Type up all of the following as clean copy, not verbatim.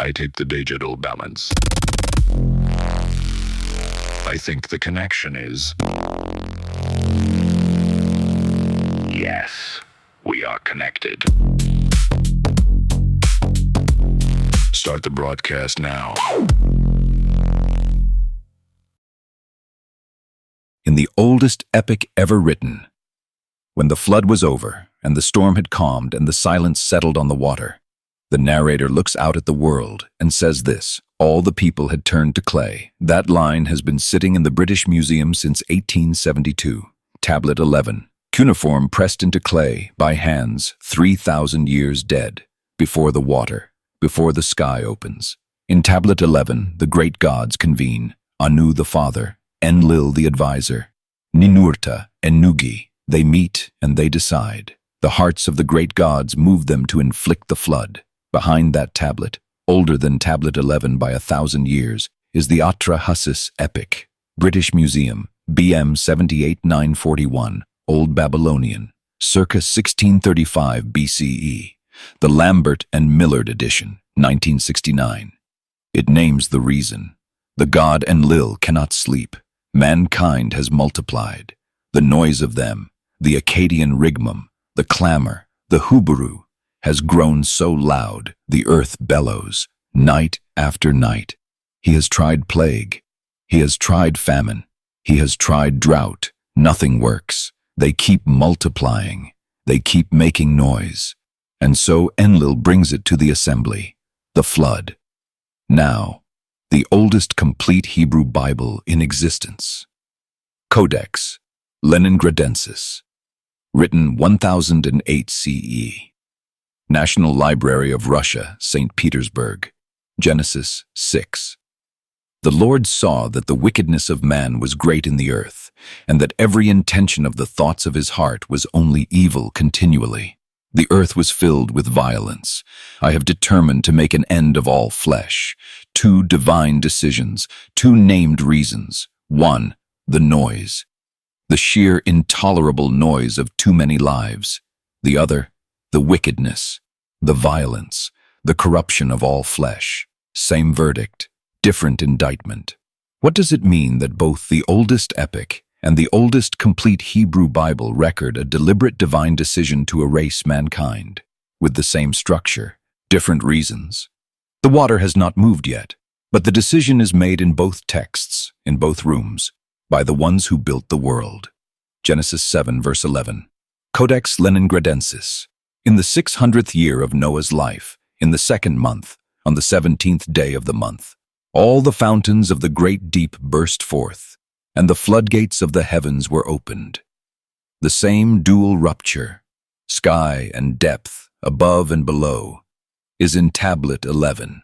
I take the digital balance. I think the connection is... Yes, we are connected. Start the broadcast now. In the oldest epic ever written, when the flood was over and the storm had calmed and the silence settled on the water, the narrator looks out at the world and says this: all the people had turned to clay. That line has been sitting in the British Museum since 1872. Tablet 11. Cuneiform pressed into clay by hands 3,000 years dead, before the water, before the sky opens. In Tablet 11, the great gods convene: Anu the father, Enlil the advisor, Ninurta and Nugi. They meet and they decide. The hearts of the great gods move them to inflict the flood. Behind that tablet, older than Tablet 11 by 1,000 years, is the Atrahasis epic. British Museum, BM 78941, Old Babylonian, circa 1635 BCE. The Lambert and Millard edition, 1969. It names the reason. The god Enlil cannot sleep. Mankind has multiplied. The noise of them, the Akkadian rigmum, the clamor, the huburu, has grown so loud the earth bellows, night after night. He has tried plague. He has tried famine. He has tried drought. Nothing works. They keep multiplying. They keep making noise. And so Enlil brings it to the assembly, the flood. Now, the oldest complete Hebrew Bible in existence. Codex Leningradensis, written 1008 CE. National Library of Russia, St. Petersburg, Genesis 6. The Lord saw that the wickedness of man was great in the earth, and that every intention of the thoughts of his heart was only evil continually. The earth was filled with violence. I have determined to make an end of all flesh. 2 divine decisions, 2 named reasons. 1, the noise, the sheer intolerable noise of too many lives. The other, the wickedness, the violence, the corruption of all flesh. Same verdict, different indictment. What does it mean that both the oldest epic and the oldest complete Hebrew Bible record a deliberate divine decision to erase mankind, with the same structure, different reasons? The water has not moved yet, but the decision is made in both texts, in both rooms, by the ones who built the world. Genesis 7 verse 11. Codex Leningradensis. In the 600th year of Noah's life, in the 2nd month, on the 17th day of the month, all the fountains of the great deep burst forth, and the floodgates of the heavens were opened. The same dual rupture, sky and depth, above and below, is in Tablet 11.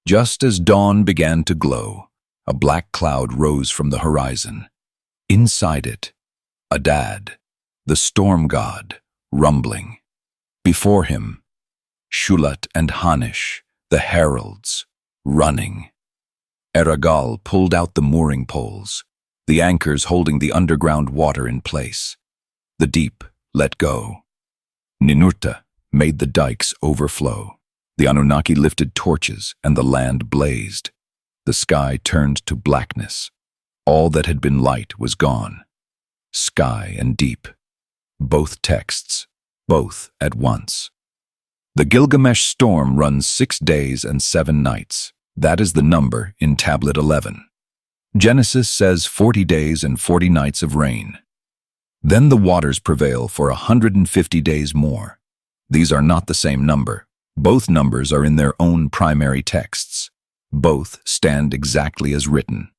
Just as dawn began to glow, a black cloud rose from the horizon. Inside it, Adad, the storm god, rumbling. Before him, Shulat and Hanish, the heralds, running. Eragal pulled out the mooring poles, the anchors holding the underground water in place. The deep let go. Ninurta made the dikes overflow. The Anunnaki lifted torches and the land blazed. The sky turned to blackness. All that had been light was gone. Sky and deep. Both texts, both at once. The Gilgamesh storm runs 6 days and 7 nights. That is the number in Tablet 11. Genesis says 40 days and 40 nights of rain. Then the waters prevail for 150 days more. These are not the same number. Both numbers are in their own primary texts. Both stand exactly as written.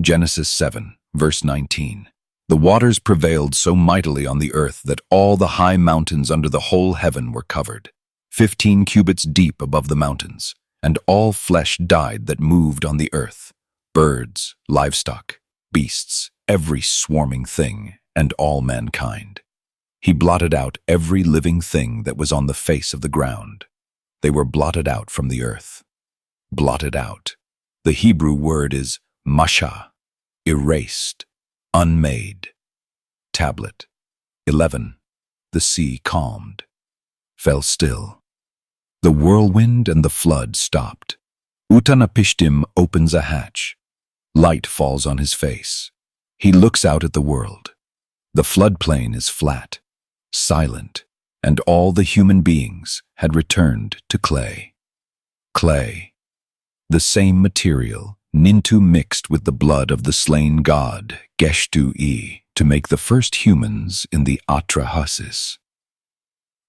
Genesis 7, verse 19. The waters prevailed so mightily on the earth that all the high mountains under the whole heaven were covered, 15 cubits deep above the mountains, and all flesh died that moved on the earth, birds, livestock, beasts, every swarming thing, and all mankind. He blotted out every living thing that was on the face of the ground. They were blotted out from the earth. Blotted out. The Hebrew word is masha, erased, unmade. Tablet 11. The sea calmed, fell still. The whirlwind and the flood stopped. Utanapishtim opens a hatch. Light falls on his face. He looks out at the world. The floodplain is flat, silent, and all the human beings had returned to clay. Clay, the same material Nintu mixed with the blood of the slain god Geshtu-e to make the first humans in the Atrahasis.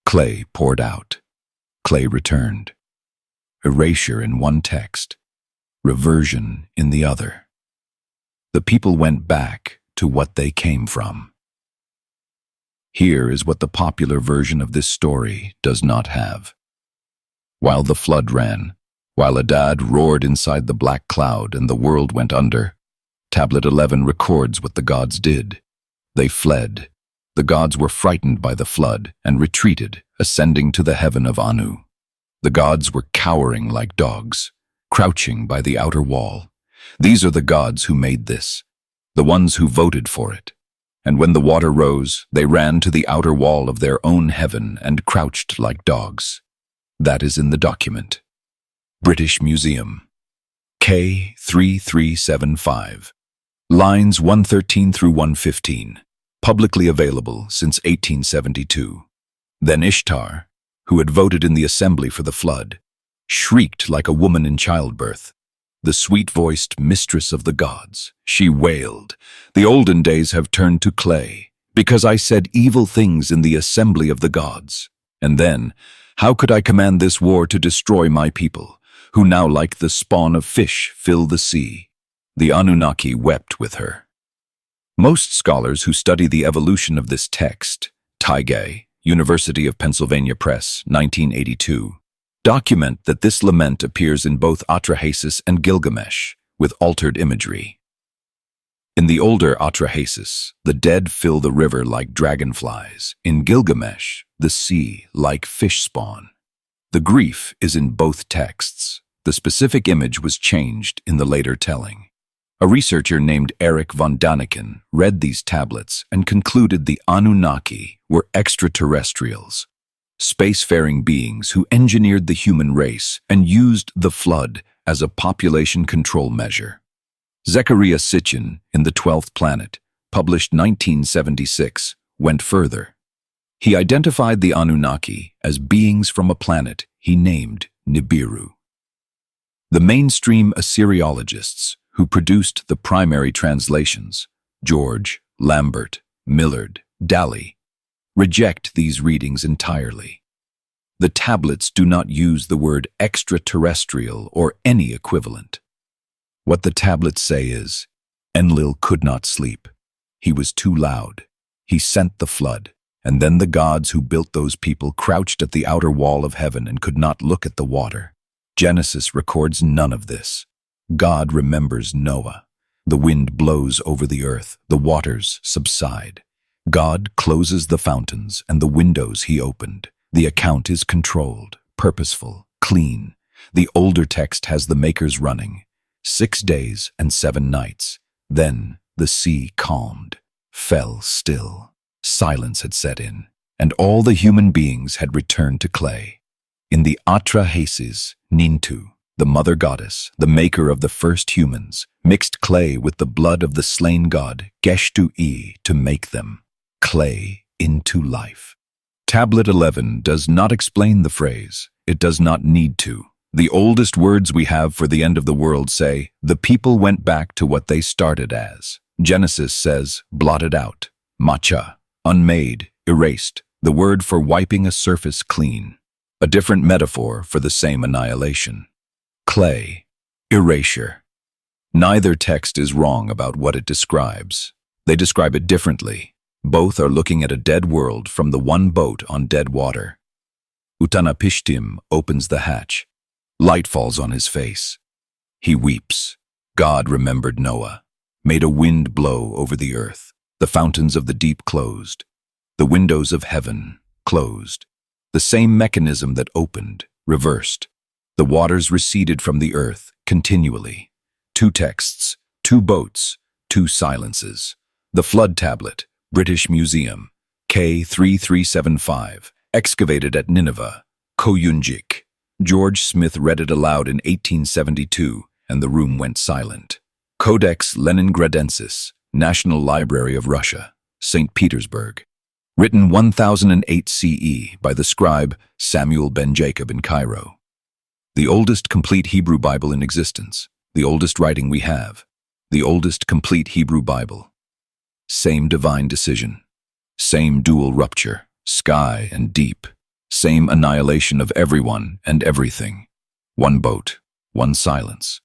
Clay poured out. Clay returned. Erasure in one text, reversion in the other. The people went back to what they came from. Here is what the popular version of this story does not have. While the flood ran, while Adad roared inside the black cloud and the world went under, Tablet 11 records what the gods did. They fled. The gods were frightened by the flood and retreated, ascending to the heaven of Anu. The gods were cowering like dogs, crouching by the outer wall. These are the gods who made this, the ones who voted for it. And when the water rose, they ran to the outer wall of their own heaven and crouched like dogs. That is in the document. British Museum. K3375. Lines 113 through 115. Publicly available since 1872. Then Ishtar, who had voted in the assembly for the flood, shrieked like a woman in childbirth. The sweet-voiced mistress of the gods, she wailed, "The olden days have turned to clay, because I said evil things in the assembly of the gods. And then, how could I command this war to destroy my people, who now like the spawn of fish fill the sea?" The Anunnaki wept with her. Most scholars who study the evolution of this text, Taige, University of Pennsylvania Press, 1982, document that this lament appears in both Atrahasis and Gilgamesh, with altered imagery. In the older Atrahasis, the dead fill the river like dragonflies. In Gilgamesh, the sea like fish spawn. The grief is in both texts. The specific image was changed in the later telling. A researcher named Eric von Daniken read these tablets and concluded the Anunnaki were extraterrestrials, spacefaring beings who engineered the human race and used the flood as a population control measure. Zecharia Sitchin, in The 12th Planet, published 1976, went further. He identified the Anunnaki as beings from a planet he named Nibiru. The mainstream Assyriologists who produced the primary translations, George, Lambert, Millard, Daly, reject these readings entirely. The tablets do not use the word extraterrestrial or any equivalent. What the tablets say is, Enlil could not sleep. He was too loud. He sent the flood, and then the gods who built those people crouched at the outer wall of heaven and could not look at the water. Genesis records none of this. God remembers Noah. The wind blows over the earth. The waters subside. God closes the fountains and the windows he opened. The account is controlled, purposeful, clean. The older text has the makers running. 6 days and 7 nights. Then the sea calmed, fell still. Silence had set in, and all the human beings had returned to clay. In the Atrahasis, Nintu, the mother goddess, the maker of the first humans, mixed clay with the blood of the slain god Geshtu-e to make them clay into life. Tablet 11 does not explain the phrase. It does not need to. The oldest words we have for the end of the world say, the people went back to what they started as. Genesis says, blotted out, macha, unmade, erased, the word for wiping a surface clean. A different metaphor for the same annihilation. Clay, erasure. Neither text is wrong about what it describes. They describe it differently. Both are looking at a dead world from the one boat on dead water. Utanapishtim opens the hatch. Light falls on his face. He weeps. God remembered Noah, made a wind blow over the earth. The fountains of the deep closed. The windows of heaven closed. The same mechanism that opened, reversed. The waters receded from the earth continually. 2 texts, 2 boats, 2 silences. The flood tablet, British Museum, K3375, excavated at Nineveh, Koyunjik. George Smith read it aloud in 1872, and the room went silent. Codex Leningradensis, National Library of Russia, St. Petersburg. Written 1008 CE by the scribe Samuel ben Jacob in Cairo. The oldest complete Hebrew Bible in existence. The oldest writing we have. The oldest complete Hebrew Bible. Same divine decision. Same dual rupture, sky and deep. Same annihilation of everyone and everything. One boat, one silence.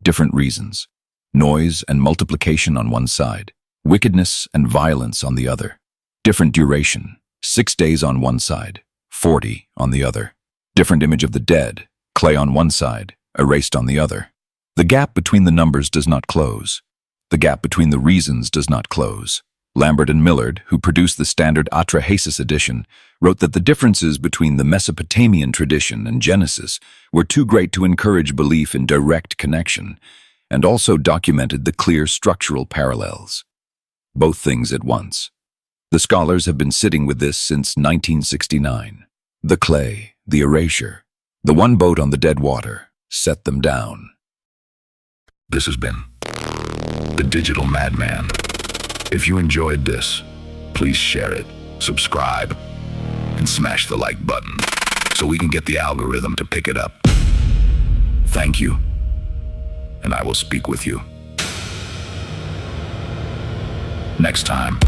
Different reasons. Noise and multiplication on one side. Wickedness and violence on the other. Different duration. 6 days on one side, 40 on the other. Different image of the dead. Clay on one side, erased on the other. The gap between the numbers does not close. The gap between the reasons does not close. Lambert and Millard, who produced the standard Atrahasis edition, wrote that the differences between the Mesopotamian tradition and Genesis were too great to encourage belief in direct connection, and also documented the clear structural parallels. Both things at once. The scholars have been sitting with this since 1969. The clay, the erasure, the one boat on the dead water, set them down. This has been the Digital Madman. If you enjoyed this, please share it, subscribe, and smash the like button so we can get the algorithm to pick it up. Thank you, and I will speak with you next time.